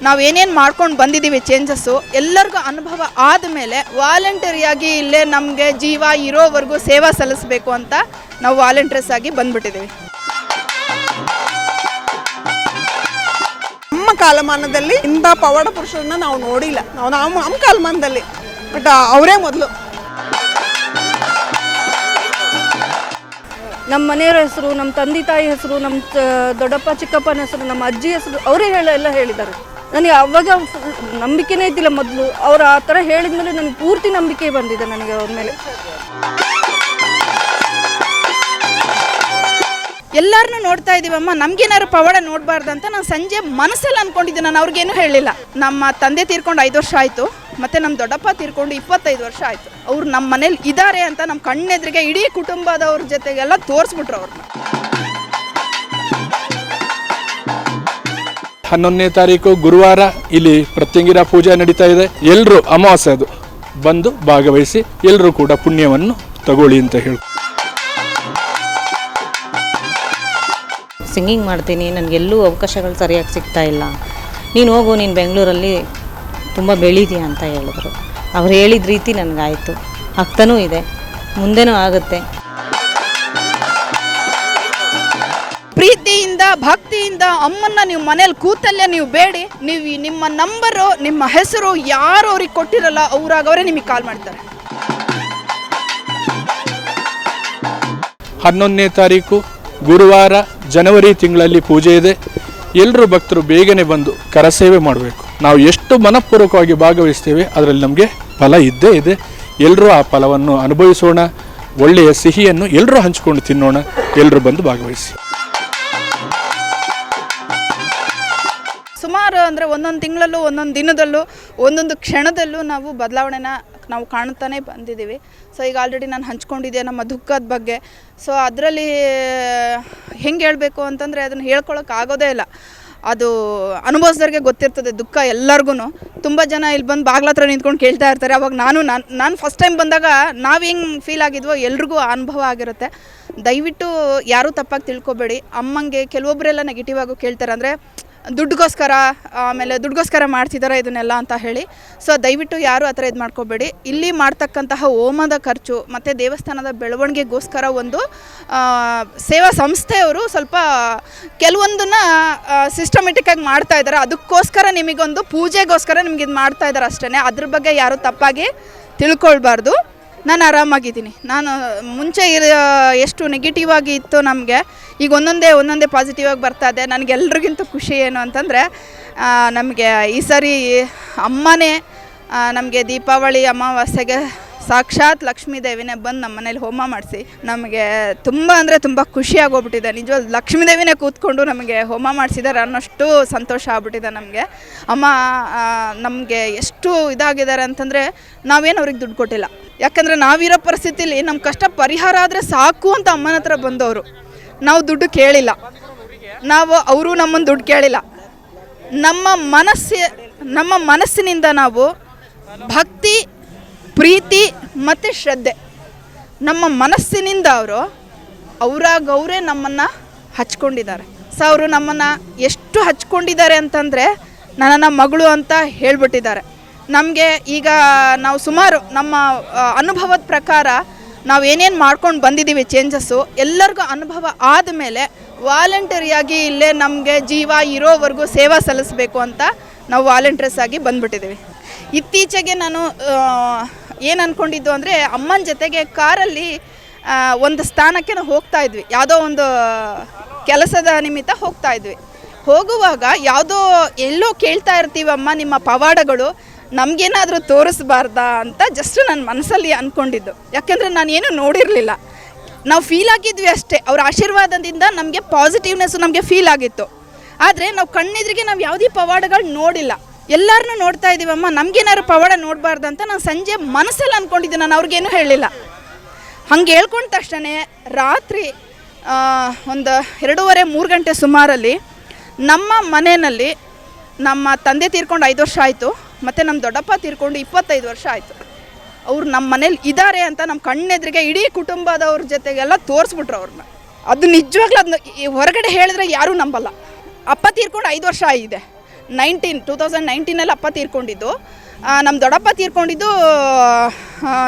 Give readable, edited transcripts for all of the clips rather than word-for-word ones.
ನಾವೇನೇನು ಮಾಡ್ಕೊಂಡು ಬಂದಿದ್ದೀವಿ ಚೇಂಜಸ್ಸು ಎಲ್ಲರಿಗೂ ಅನುಭವ ಆದಮೇಲೆ ವಾಲಂಟರಿಯಾಗಿ ಇಲ್ಲೇ ನಮಗೆ ಜೀವ ಇರೋವರೆಗೂ ಸೇವಾ ಸಲ್ಲಿಸಬೇಕು ಅಂತ ನಾವು ವಾಲಂಟಿಯರ್ಸ್ ಆಗಿ ಬಂದ್ಬಿಟ್ಟಿದ್ದೀವಿ. ನಮ್ಮ ಕಾಲಮಾನದಲ್ಲಿ ಇಂಥ ಪವಾಡ ಪುರುಷರನ್ನ ನಾವು ನೋಡಿಲ್ಲ. ನಮ್ಮ ಕಾಲಮಾನದಲ್ಲಿ ಬಟ್ ಅವರೇ ಮೊದಲು. ನಮ್ಮ ಮನೆಯವರ ಹೆಸರು, ನಮ್ಮ ತಂದೆ ತಾಯಿ ಹೆಸರು, ನಮ್ಮ ದೊಡ್ಡಪ್ಪ ಚಿಕ್ಕಪ್ಪನ ಹೆಸರು, ನಮ್ಮ ಅಜ್ಜಿ ಹೆಸರು ಅವರೇ ಎಲ್ಲ ಹೇಳಿದ್ದಾರೆ. ನನಗೆ ಅವಾಗ ನಂಬಿಕೆನೇ ಇದ್ದಿಲ್ಲ ಮೊದಲು. ಅವ್ರು ಆ ಥರ ಹೇಳಿದ್ಮೇಲೆ ನನಗೆ ಪೂರ್ತಿ ನಂಬಿಕೆ ಬಂದಿದೆ ನನಗೆ ಅವ್ರ ಮೇಲೆ. ಎಲ್ಲರನ್ನೂ ನೋಡ್ತಾ ಇದ್ದೀವಮ್ಮ, ನಮಗೇನಾದ್ರು ಪವಾಡ ನೋಡಬಾರ್ದಂತ ನಾನು ಸಂಜೆ ಮನಸ್ಸಲ್ಲಿ ಅಂದ್ಕೊಂಡಿದ್ದೆ. ನಾನು ಅವ್ರಿಗೇನು ಹೇಳಿಲ್ಲ. ನಮ್ಮ ತಂದೆ ತೀರ್ಕೊಂಡು 5 ವರ್ಷ ಆಯಿತು, ಮತ್ತು ನಮ್ಮ ದೊಡ್ಡಪ್ಪ ತೀರ್ಕೊಂಡು 25 ವರ್ಷ ಆಯಿತು. ಅವ್ರು ನಮ್ಮ ಮನೇಲಿ ಇದ್ದಾರೆ ಅಂತ ನಮ್ಮ ಕಣ್ಣೆದ್ರಿಗೆ ಇಡೀ ಕುಟುಂಬದವ್ರ ಜೊತೆಗೆಲ್ಲ ತೋರಿಸ್ಬಿಟ್ರು ಅವ್ರನ್ನ. 11ನೇ ತಾರೀಕು ಗುರುವಾರ ಇಲ್ಲಿ ಪ್ರತ್ಯಂಗಿರ ಪೂಜೆ ನಡೀತಾ ಇದೆ. ಎಲ್ಲರೂ ಅಮಾವಾಸ್ಯೆ ಅದು ಬಂದು ಭಾಗವಹಿಸಿ ಎಲ್ಲರೂ ಕೂಡ ಪುಣ್ಯವನ್ನು ತಗೊಳ್ಳಿ ಅಂತ ಹೇಳಿ. ಸಿಂಗಿಂಗ್ ಮಾಡ್ತೀನಿ, ನನಗೆಲ್ಲೂ ಅವಕಾಶಗಳು ಸರಿಯಾಗಿ ಸಿಗ್ತಾ ಇಲ್ಲ. ನೀನು ಹೋಗು, ನೀನು ಬೆಂಗಳೂರಲ್ಲಿ ತುಂಬ ಬೆಳೀತೀಯ ಅಂತ ಹೇಳಿದ್ರು. ಅವ್ರು ಹೇಳಿದ ರೀತಿ ನನಗಾಯಿತು, ಆಗ್ತಾನೂ ಇದೆ, ಮುಂದೆನೂ ಆಗುತ್ತೆ. ಪ್ರೀತಿಯಿಂದ ಭಕ್ತಿಯಿಂದ ಅಮ್ಮನ್ನ ನೀವು ಮನೇಲಿ ಕೂತಲ್ಲೇ ನೀವು ಬೇಡಿ. ನೀವು ನಿಮ್ಮ ನಂಬರು, ನಿಮ್ಮ ಹೆಸರು ಯಾರು ಅವ್ರಿಗೆ ಕೊಟ್ಟಿರಲ್ಲ ಅವರೇ ನಿಮಗೆ ಕಾಲ್ ಮಾಡ್ತಾರೆ. 11ನೇ ತಾರೀಕು ಗುರುವಾರ ಜನವರಿ ತಿಂಗಳಲ್ಲಿ ಪೂಜೆ ಇದೆ. ಎಲ್ಲರೂ ಭಕ್ತರು ಬೇಗನೆ ಬಂದು ಕರಸೇವೆ ಮಾಡಬೇಕು. ನಾವು ಎಷ್ಟು ಮನಪೂರ್ವಕವಾಗಿ ಭಾಗವಹಿಸ್ತೇವೆ ಅದರಲ್ಲಿ ನಮಗೆ ಫಲ ಇದ್ದೇ ಇದೆ. ಎಲ್ಲರೂ ಆ ಫಲವನ್ನು ಅನುಭವಿಸೋಣ. ಒಳ್ಳೆಯ ಸಿಹಿಯನ್ನು ಎಲ್ಲರೂ ಹಂಚಿಕೊಂಡು ತಿನ್ನೋಣ. ಎಲ್ಲರೂ ಬಂದು ಭಾಗವಹಿಸಿ. ಸುಮಾರು ಅಂದರೆ ಒಂದೊಂದು ತಿಂಗಳಲ್ಲೂ, ಒಂದೊಂದು ದಿನದಲ್ಲೂ, ಒಂದೊಂದು ಕ್ಷಣದಲ್ಲೂ ನಾವು ಬದಲಾವಣೆನ ನಾವು ಕಾಣುತ್ತಾನೆ ಬಂದಿದ್ದೀವಿ. ಸೊ ಈಗ ಆಲ್ರೆಡಿ ನಾನು ಹಂಚ್ಕೊಂಡಿದ್ದೆ ನಮ್ಮ ದುಃಖದ ಬಗ್ಗೆ. ಸೊ ಅದರಲ್ಲಿ ಹೆಂಗೆ ಹೇಳಬೇಕು ಅಂತಂದರೆ ಅದನ್ನು ಹೇಳ್ಕೊಳಕ್ಕಾಗೋದೇ ಇಲ್ಲ. ಅದು ಅನುಭವಿಸಿದವ್ರಿಗೆ ಗೊತ್ತಿರ್ತದೆ ದುಃಖ ಎಲ್ಲರಿಗೂ. ತುಂಬ ಜನ ಇಲ್ಲಿ ಬಂದು ಬಾಗ್ಲ ಹತ್ರ ನಿಂತ್ಕೊಂಡು ಕೇಳ್ತಾ ಇರ್ತಾರೆ. ಅವಾಗ ನಾನು ಫಸ್ಟ್ ಟೈಮ್ ಬಂದಾಗ ನಾವು ಹೆಂಗೆ ಫೀಲ್ ಆಗಿದ್ವೋ ಎಲ್ರಿಗೂ ಅನುಭವ ಆಗಿರುತ್ತೆ. ದಯವಿಟ್ಟು ಯಾರೂ ತಪ್ಪಾಗಿ ತಿಳ್ಕೊಬೇಡಿ. ಅಮ್ಮಂಗೆ ಕೆಲವೊಬ್ಬರೆಲ್ಲ ನೆಗೆಟಿವ್ ಆಗು ಕೇಳ್ತಾರೆ, ಅಂದರೆ ದುಡ್ಗೋಸ್ಕರ ಮಾಡ್ತಿದ್ದಾರೆ ಇದನ್ನೆಲ್ಲ ಅಂತ ಹೇಳಿ. ಸೊ ದಯವಿಟ್ಟು ಯಾರೂ ಆ ಥರ ಇದು ಮಾಡ್ಕೋಬೇಡಿ. ಇಲ್ಲಿ ಮಾಡ್ತಕ್ಕಂತಹ ಹೋಮದ ಖರ್ಚು ಮತ್ತು ದೇವಸ್ಥಾನದ ಬೆಳವಣಿಗೆಗೋಸ್ಕರ ಒಂದು ಸೇವಾ ಸಂಸ್ಥೆಯವರು ಸ್ವಲ್ಪ ಕೆಲವೊಂದನ್ನು ಸಿಸ್ಟಮೆಟಿಕ್ಕಾಗಿ ಮಾಡ್ತಾ ಇದ್ದಾರೆ. ಅದಕ್ಕೋಸ್ಕರ ನಿಮಗೊಂದು ಪೂಜೆಗೋಸ್ಕರ ನಿಮ್ಗೆ ಇದು ಮಾಡ್ತಾ ಇದ್ದಾರೆ ಅಷ್ಟೇ. ಅದ್ರ ಬಗ್ಗೆ ಯಾರೂ ತಪ್ಪಾಗಿ ತಿಳ್ಕೊಳ್ಬಾರ್ದು. ನಾನು ಆರಾಮಾಗಿದ್ದೀನಿ. ನಾನು ಮುಂಚೆ ಎಷ್ಟು ನೆಗೆಟಿವ್ ಆಗಿ ಇತ್ತು ನಮಗೆ, ಈಗ ಒಂದೊಂದೇ ಪಾಸಿಟಿವ್ ಆಗಿ ಬರ್ತಾ ಇದೆ. ನನಗೆಲ್ರಿಗಿಂತ ಖುಷಿ ಏನು ಅಂತಂದರೆ ನಮಗೆ ಈ ಸರಿ ಅಮ್ಮನೇ ನಮಗೆ ದೀಪಾವಳಿ ಅಮಾವಾಸ್ಯೆಗೆ ಸಾಕ್ಷಾತ್ ಲಕ್ಷ್ಮೀ ದೇವಿನೇ ಬಂದು ನಮ್ಮ ಮನೇಲಿ ಹೋಮ ಮಾಡಿಸಿ ನಮಗೆ ತುಂಬ ಅಂದರೆ ತುಂಬ ಖುಷಿಯಾಗೋಗ್ಬಿಟ್ಟಿದೆ. ನಿಜವಾದ ಲಕ್ಷ್ಮೀ ದೇವಿನೇ ಕೂತ್ಕೊಂಡು ನಮಗೆ ಹೋಮ ಮಾಡಿಸಿದ್ದಾರೆ ಅನ್ನೋಷ್ಟು ಸಂತೋಷ ಆಗ್ಬಿಟ್ಟಿದೆ ನಮಗೆ. ಅಮ್ಮ ನಮಗೆ ಎಷ್ಟು ಇದಾಗಿದ್ದಾರೆ ಅಂತಂದರೆ ನಾವೇನು ಅವ್ರಿಗೆ ದುಡ್ಡು ಕೊಟ್ಟಿಲ್ಲ. ಯಾಕಂದರೆ ನಾವಿರೋ ಪರಿಸ್ಥಿತಿಲಿ ನಮ್ಮ ಕಷ್ಟ ಪರಿಹಾರ ಆದರೆ ಸಾಕು ಅಂತ ಅಮ್ಮನ ಹತ್ರ ಬಂದವರು. ನಾವು ದುಡ್ಡು ಕೇಳಿಲ್ಲ, ಅವರು ನಮ್ಮನ್ನು ದುಡ್ಡು ಕೇಳಿಲ್ಲ. ನಮ್ಮ ಮನಸ್ಸಿನಿಂದ ನಾವು ಭಕ್ತಿ, ಪ್ರೀತಿ ಮತ್ತು ಶ್ರದ್ಧೆ, ನಮ್ಮ ಮನಸ್ಸಿನಿಂದ ಅವರೇ ನಮ್ಮನ್ನು ಹಚ್ಕೊಂಡಿದ್ದಾರೆ. ಸೊ ಅವರು ನಮ್ಮನ್ನು ಎಷ್ಟು ಹಚ್ಕೊಂಡಿದ್ದಾರೆ ಅಂತಂದರೆ ನನ್ನನ್ನು ಮಗಳು ಅಂತ ಹೇಳ್ಬಿಟ್ಟಿದ್ದಾರೆ. ನಮಗೆ ಈಗ ನಾವು ಸುಮಾರು ನಮ್ಮ ಅನುಭವದ ಪ್ರಕಾರ ನಾವೇನೇನು ಮಾಡ್ಕೊಂಡು ಬಂದಿದ್ದೀವಿ ಚೇಂಜಸ್ಸು ಎಲ್ಲರಿಗೂ ಅನುಭವ ಆದಮೇಲೆ ವಾಲಂಟರಿಯಾಗಿ ಇಲ್ಲೇ ನಮಗೆ ಜೀವ ಇರೋವರೆಗೂ ಸೇವಾ ಸಲ್ಲಿಸಬೇಕು ಅಂತ ನಾವು ವಾಲಂಟಿಯರ್ಸ್ ಆಗಿ ಬಂದ್ಬಿಟ್ಟಿದ್ದೀವಿ. ಇತ್ತೀಚೆಗೆ ನಾನು ಏನು ಅಂದ್ಕೊಂಡಿದ್ದು ಅಂದರೆ ಅಮ್ಮನ ಜೊತೆಗೆ ಕಾರಲ್ಲಿ ಒಂದು ಸ್ಥಾನಕ್ಕೆ ನಾವು ಹೋಗ್ತಾ ಇದ್ವಿ. ಯಾವುದೋ ಒಂದು ಕೆಲಸದ ನಿಮಿತ್ತ ಹೋಗ್ತಾ ಇದ್ವಿ. ಹೋಗುವಾಗ ಎಲ್ಲೋ ಕೇಳ್ತಾ ಇರ್ತೀವಮ್ಮ ನಿಮ್ಮ ಪವಾಡಗಳು ನಮಗೇನಾದರೂ ತೋರಿಸ್ಬಾರ್ದಾ ಅಂತ ಜಸ್ಟ್ ನನ್ನ ಮನಸ್ಸಲ್ಲಿ ಅಂದ್ಕೊಂಡಿದ್ದು. ಯಾಕೆಂದರೆ ನಾನೇನು ನೋಡಿರಲಿಲ್ಲ. ನಾವು ಫೀಲ್ ಆಗಿದ್ವಿ ಅಷ್ಟೇ. ಅವ್ರ ಆಶೀರ್ವಾದದಿಂದ ನಮಗೆ ಪಾಸಿಟಿವ್ನೆಸ್ಸು ನಮಗೆ ಫೀಲ್ ಆಗಿತ್ತು. ಆದರೆ ನಾವು ಕಣ್ಣೆದ್ರಿಗೆ ನಾವು ಯಾವುದೇ ಪವಾಡಗಳು ನೋಡಿಲ್ಲ. ಎಲ್ಲರನ್ನೂ ನೋಡ್ತಾ ಇದ್ದೀವಮ್ಮ, ನಮಗೇನಾದ್ರು ಪವಾಡ ನೋಡಬಾರ್ದಂತ ನಾನು ಸಂಜೆ ಮನಸ್ಸಲ್ಲಿ ಅಂದ್ಕೊಂಡಿದ್ದೆ. ನಾನು ಅವ್ರಿಗೇನು ಹೇಳಿಲ್ಲ. ಹಂಗೆ ಹೇಳ್ಕೊಂಡ ತಕ್ಷಣ ರಾತ್ರಿ ಒಂದು 2:30-3 ಗಂಟೆ ಸುಮಾರಲ್ಲಿ ನಮ್ಮ ಮನೆಯಲ್ಲಿ ನಮ್ಮ ತಂದೆ ತೀರ್ಕೊಂಡು 5 ವರ್ಷ ಆಯಿತು, ಮತ್ತು ನಮ್ಮ ದೊಡ್ಡಪ್ಪ ತೀರ್ಕೊಂಡು 25 ವರ್ಷ ಆಯಿತು. ಅವ್ರು ನಮ್ಮ ಮನೇಲಿ ಇದ್ದಾರೆ ಅಂತ ನಮ್ಮ ಕಣ್ಣೆದ್ರಿಗೆ ಇಡೀ ಕುಟುಂಬದವ್ರ ಜೊತೆಗೆಲ್ಲ ತೋರಿಸ್ಬಿಟ್ರು ಅವ್ರನ್ನ. ಅದು ನಿಜವಾಗ್ಲೂ ಅದನ್ನ ಹೊರಗಡೆ ಹೇಳಿದ್ರೆ ಯಾರೂ ನಂಬಲ್ಲ. ಅಪ್ಪ ತೀರ್ಕೊಂಡು 5 ವರ್ಷ ಆಗಿದೆ, 2019 ಅಪ್ಪ ತೀರ್ಕೊಂಡಿದ್ದು. ನಮ್ಮ ದೊಡ್ಡಪ್ಪ ತೀರ್ಕೊಂಡಿದ್ದು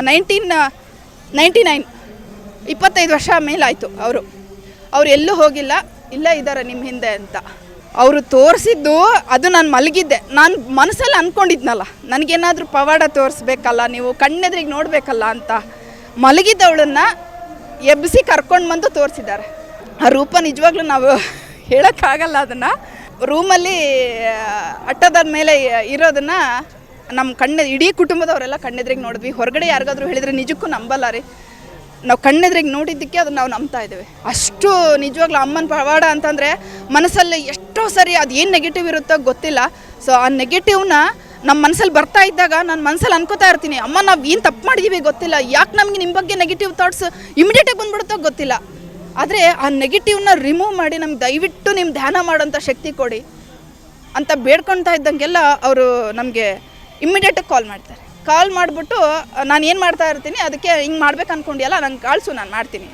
1999, 25 ವರ್ಷ ಮೇಲಾಯಿತು. ಅವರು ಎಲ್ಲೂ ಹೋಗಿಲ್ಲ, ಇಲ್ಲೇ ಇದ್ದಾರೆ ನಿಮ್ಮ ಹಿಂದೆ ಅಂತ. ಅವರು ತೋರಿಸಿದ್ದು ಅದು ನಾನು ಮಲಗಿದ್ದೆ, ನಾನು ಮನಸ್ಸಲ್ಲಿ ಅಂದ್ಕೊಂಡಿದ್ನಲ್ಲ ನನಗೇನಾದರೂ ಪವಾಡ ತೋರಿಸ್ಬೇಕಲ್ಲ, ನೀವು ಕಣ್ಣೆದ್ರಿಗೆ ನೋಡಬೇಕಲ್ಲ ಅಂತ. ಮಲಗಿದ್ದವಳನ್ನು ಎಬ್ಬಿಸಿ ಕರ್ಕೊಂಡು ಬಂದು ತೋರಿಸಿದ್ದಾರೆ. ಆ ರೂಪ ನಿಜವಾಗ್ಲೂ ನಾವು ಹೇಳೋಕ್ಕಾಗಲ್ಲ. ಅದನ್ನು ರೂಮಲ್ಲಿ ಅಟ್ಟದ ಮೇಲೆ ಇರೋದನ್ನು ನಮ್ಮ ಇಡೀ ಕುಟುಂಬದವರೆಲ್ಲ ಕಣ್ಣೆದ್ರಿಗೆ ನೋಡಿದ್ವಿ. ಹೊರಗಡೆ ಯಾರಿಗಾದ್ರೂ ಹೇಳಿದರೆ ನಿಜಕ್ಕೂ ನಂಬಲ್ಲ ರೀ. ನಾವು ಕಣ್ಣೆದ್ರಿಗೆ ನೋಡಿದ್ದಕ್ಕೆ ಅದನ್ನು ನಾವು ನಂಬ್ತಾ ಇದ್ದೇವೆ. ಅಷ್ಟು ನಿಜವಾಗ್ಲೂ ಅಮ್ಮನ ಪವಾಡ ಅಂತಂದರೆ ಮನಸ್ಸಲ್ಲಿ ಎಷ್ಟೋ ಸರಿ ಅದು ಏನು ನೆಗೆಟಿವ್ ಇರುತ್ತೋ ಗೊತ್ತಿಲ್ಲ. ಸೊ ಆ ನೆಗೆಟಿವ್ನ ನಮ್ಮ ಮನಸ್ಸಲ್ಲಿ ಬರ್ತಾ ಇದ್ದಾಗ ನಾನು ಮನಸ್ಸಲ್ಲಿ ಅನ್ಕೋತಾ ಇರ್ತೀನಿ, ಅಮ್ಮ ನಾವು ಏನು ತಪ್ಪು ಮಾಡಿದ್ದೀವಿ ಗೊತ್ತಿಲ್ಲ, ಯಾಕೆ ನಮಗೆ ನಿಮ್ಮ ಬಗ್ಗೆ ನೆಗೆಟಿವ್ ಥಾಟ್ಸ್ ಇಮಿಡಿಯೇಟಾಗಿ ಬಂದ್ಬಿಡುತ್ತೋ ಗೊತ್ತಿಲ್ಲ. ಆದರೆ ಆ ನೆಗೆಟಿವ್ನ ರಿಮೂವ್ ಮಾಡಿ ನಮ್ಗೆ ದಯವಿಟ್ಟು ನಿಮ್ಮ ಧ್ಯಾನ ಮಾಡೋಂಥ ಶಕ್ತಿ ಕೊಡಿ ಅಂತ ಬೇಡ್ಕೊಳ್ತಾ ಇದ್ದಂಗೆಲ್ಲ ಅವರು ನಮಗೆ ಇಮ್ಮಿಡಿಯೇಟಾಗಿ ಕಾಲ್ ಮಾಡಿಬಿಟ್ಟು ನಾನು ಏನು ಮಾಡ್ತಾ ಇರ್ತೀನಿ ಅದಕ್ಕೆ ಹಿಂಗೆ ಮಾಡ್ಬೇಕು ಅಂದ್ಕೊಂಡಿಯಲ್ಲ, ನಂಗೆ ಕಳಿಸು, ನಾನು ಮಾಡ್ತೀನಿ.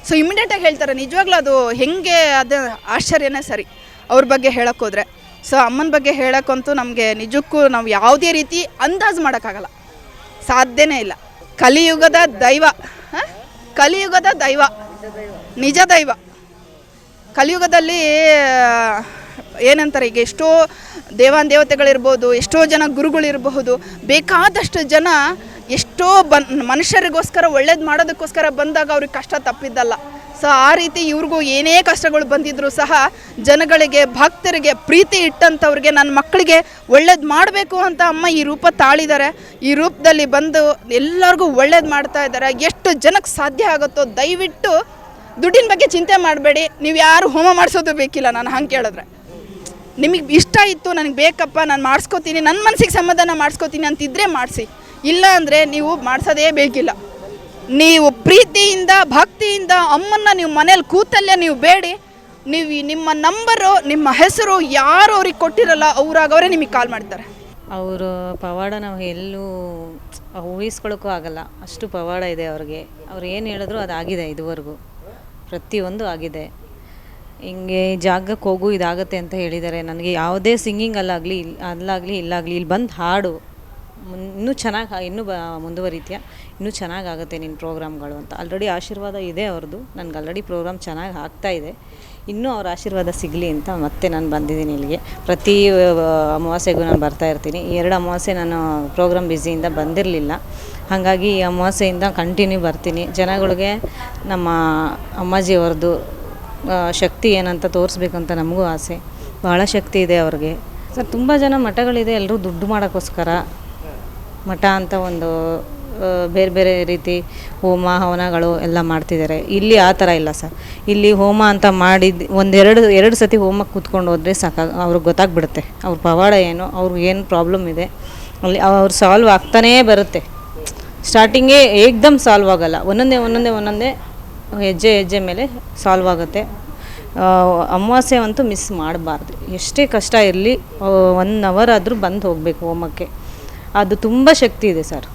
ಸೊ ಇಮ್ಮಿಡಿಯೇಟಾಗಿ ಹೇಳ್ತಾರೆ. ನಿಜವಾಗ್ಲೂ ಅದು ಹೇಗೆ, ಅದು ಆಶ್ಚರ್ಯನೇ ಸರಿ ಅವ್ರ ಬಗ್ಗೆ ಹೇಳೋಕ್ಕೋದ್ರೆ. ಸೊ ಅಮ್ಮನ ಬಗ್ಗೆ ಹೇಳೋಕ್ಕಂತೂ ನಮಗೆ ನಿಜಕ್ಕೂ ನಾವು ಯಾವುದೇ ರೀತಿ ಅಂದಾಜು ಮಾಡೋಕ್ಕಾಗಲ್ಲ, ಸಾಧ್ಯನೇ ಇಲ್ಲ. ಕಲಿಯುಗದ ದೈವ, ಕಲಿಯುಗದ ದೈವ, ನಿಜ ದೈವ. ಕಲಿಯುಗದಲ್ಲಿ ಏನಂತಾರೆ, ಈಗ ಎಷ್ಟೋ ದೇವತೆಗಳಿರ್ಬೋದು, ಎಷ್ಟೋ ಜನ ಗುರುಗಳಿರಬಹುದು, ಬೇಕಾದಷ್ಟು ಜನ ಎಷ್ಟೋ ಮನುಷ್ಯರಿಗೋಸ್ಕರ ಒಳ್ಳೇದು ಮಾಡೋದಕ್ಕೋಸ್ಕರ ಬಂದಾಗ ಅವ್ರಿಗೆ ಕಷ್ಟ ತಪ್ಪಿದ್ದಲ್ಲ. ಸೊ ಆ ರೀತಿ ಇವ್ರಿಗೂ ಏನೇ ಕಷ್ಟಗಳು ಬಂದಿದ್ರೂ ಸಹ ಜನಗಳಿಗೆ, ಭಕ್ತರಿಗೆ, ಪ್ರೀತಿ ಇಟ್ಟಂಥವ್ರಿಗೆ, ನನ್ನ ಮಕ್ಕಳಿಗೆ ಒಳ್ಳೇದು ಮಾಡಬೇಕು ಅಂತ ಅಮ್ಮ ಈ ರೂಪ ತಾಳಿದ್ದಾರೆ. ಈ ರೂಪದಲ್ಲಿ ಬಂದು ಎಲ್ಲರಿಗೂ ಒಳ್ಳೇದು ಮಾಡ್ತಾ ಇದ್ದಾರೆ. ಎಷ್ಟು ಜನಕ್ಕೆ ಸಾಧ್ಯ ಆಗುತ್ತೋ ದಯವಿಟ್ಟು ದುಡ್ಡಿನ ಬಗ್ಗೆ ಚಿಂತೆ ಮಾಡಬೇಡಿ. ನೀವು ಯಾರು ಹೋಮ ಮಾಡಿಸೋದು ಬೇಕಿಲ್ಲ. ನಾನು ಹಂಗೆ ಕೇಳಿದ್ರೆ ನಿಮಗೆ ಇಷ್ಟ ಇತ್ತು, ನನಗೆ ಬೇಕಪ್ಪ, ನಾನು ಮಾಡಿಸ್ಕೋತೀನಿ, ನನ್ನ ಮನಸ್ಸಿಗೆ ಸಮಾಧಾನ ಮಾಡಿಸ್ಕೋತೀನಿ ಅಂತಿದ್ರೆ ಮಾಡಿಸಿ. ಇಲ್ಲ ಅಂದರೆ ನೀವು ಮಾಡಿಸೋದೇ ಬೇಕಿಲ್ಲ. ನೀವು ಪ್ರೀತಿಯಿಂದ, ಭಕ್ತಿಯಿಂದ ಅಮ್ಮನ್ನ ನೀವು ಮನೇಲಿ ಕೂತಲ್ಲೇ ನೀವು ಬೇಡಿ. ನೀವು ನಿಮ್ಮ ನಂಬರು, ನಿಮ್ಮ ಹೆಸರು ಯಾರು ಅವ್ರಿಗೆ ಕೊಟ್ಟಿರಲ್ಲ, ಅವರೇ ನಿಮಗೆ ಕಾಲ್ ಮಾಡ್ತಾರೆ. ಅವರು ಪವಾಡ ನಾವು ಎಲ್ಲೂ ಊಹಿಸ್ಕೊಳ್ಳೋಕ್ಕೂ ಆಗಲ್ಲ, ಅಷ್ಟು ಪವಾಡ ಇದೆ ಅವ್ರಿಗೆ. ಅವ್ರು ಏನು ಹೇಳಿದ್ರು ಅದಾಗಿದೆ, ಇದುವರೆಗೂ ಪ್ರತಿಯೊಂದು ಆಗಿದೆ. ಹಿಂಗೆ ಜಾಗಕ್ಕೆ ಹೋಗು, ಇದಾಗತ್ತೆ ಅಂತ ಹೇಳಿದ್ದಾರೆ. ನನಗೆ ಯಾವುದೇ ಸಿಂಗಿಂಗ್ ಅಲ್ಲಾಗಲಿ ಇಲ್ಲಾಗಲಿ ಇಲ್ಲಿ ಬಂದು ಹಾಡು ಇನ್ನೂ ಚೆನ್ನಾಗಿ, ಇನ್ನೂ ಮುಂದುವರಿತೀಯ, ಇನ್ನೂ ಚೆನ್ನಾಗಾಗುತ್ತೆ ನಿನ್ನ ಪ್ರೋಗ್ರಾಮ್ಗಳು ಅಂತ ಆಲ್ರೆಡಿ ಆಶೀರ್ವಾದ ಇದೆ ಅವ್ರದ್ದು. ನನಗೆ ಆಲ್ರೆಡಿ ಪ್ರೋಗ್ರಾಮ್ ಚೆನ್ನಾಗಿ ಆಗ್ತಾಯಿದೆ. ಇನ್ನೂ ಅವ್ರ ಆಶೀರ್ವಾದ ಸಿಗಲಿ ಅಂತ ಮತ್ತೆ ನಾನು ಬಂದಿದ್ದೀನಿ ಇಲ್ಲಿಗೆ. ಪ್ರತಿ ಅಮಾವಾಸ್ಯೆಗೂ ನಾನು ಬರ್ತಾಯಿರ್ತೀನಿ. 2 ಅಮಾವಾಸ್ಯೆ ನಾನು ಪ್ರೋಗ್ರಾಮ್ ಬ್ಯುಸಿಯಿಂದ ಬಂದಿರಲಿಲ್ಲ, ಹಾಗಾಗಿ ಈ ಅಮಾವಾಸ್ಯೆಯಿಂದ ಕಂಟಿನ್ಯೂ ಬರ್ತೀನಿ. ಜನಗಳಿಗೆ ನಮ್ಮ ಅಮ್ಮಾಜಿಯವ್ರದ್ದು ಶಕ್ತಿ ಏನಂತ ತೋರಿಸ್ಬೇಕಂತ ನಮಗೂ ಆಸೆ. ಭಾಳ ಶಕ್ತಿ ಇದೆ ಅವ್ರಿಗೆ ಸರ್. ತುಂಬ ಜನ ಮಠಗಳಿದೆ, ಎಲ್ಲರೂ ದುಡ್ಡು ಮಾಡೋಕ್ಕೋಸ್ಕರ ಮಠ ಅಂತ ಒಂದು ಬೇರೆ ಬೇರೆ ರೀತಿ ಹೋಮ ಹವನಗಳು ಎಲ್ಲ ಮಾಡ್ತಿದ್ದಾರೆ. ಇಲ್ಲಿ ಆ ಥರ ಇಲ್ಲ ಸರ್. ಇಲ್ಲಿ ಹೋಮ ಅಂತ ಮಾಡಿದ್ದು ಎರಡು ಸತಿ ಹೋಮಕ್ಕೆ ಕೂತ್ಕೊಂಡು ಹೋದರೆ ಅವ್ರಿಗೆ ಗೊತ್ತಾಗ್ಬಿಡುತ್ತೆ ಅವ್ರ ಪವಾಡ ಏನು, ಅವ್ರಿಗೆ ಏನು ಪ್ರಾಬ್ಲಮ್ ಇದೆ ಅಲ್ಲಿ ಅವ್ರು ಸಾಲ್ವ್ ಆಗ್ತಾನೇ ಬರುತ್ತೆ. ಸ್ಟಾರ್ಟಿಂಗೇ ಏಕ್ದಮ್ ಸಾಲ್ವ್ ಆಗೋಲ್ಲ, ಒಂದೊಂದೇ ಹೆಜ್ಜೆ ಮೇಲೆ ಸಾಲ್ವ್ ಆಗುತ್ತೆ. ಅಮಾವಾಸ್ಯೆ ಅಂತೂ ಮಿಸ್ ಮಾಡಬಾರ್ದು. ಎಷ್ಟೇ ಕಷ್ಟ ಇರಲಿ 1 ಅವರ್ ಆದರೂ ಬಂದು ಹೋಗಬೇಕು ಹೋಮಕ್ಕೆ. ಅದು ತುಂಬ ಶಕ್ತಿ ಇದೆ ಸರ್.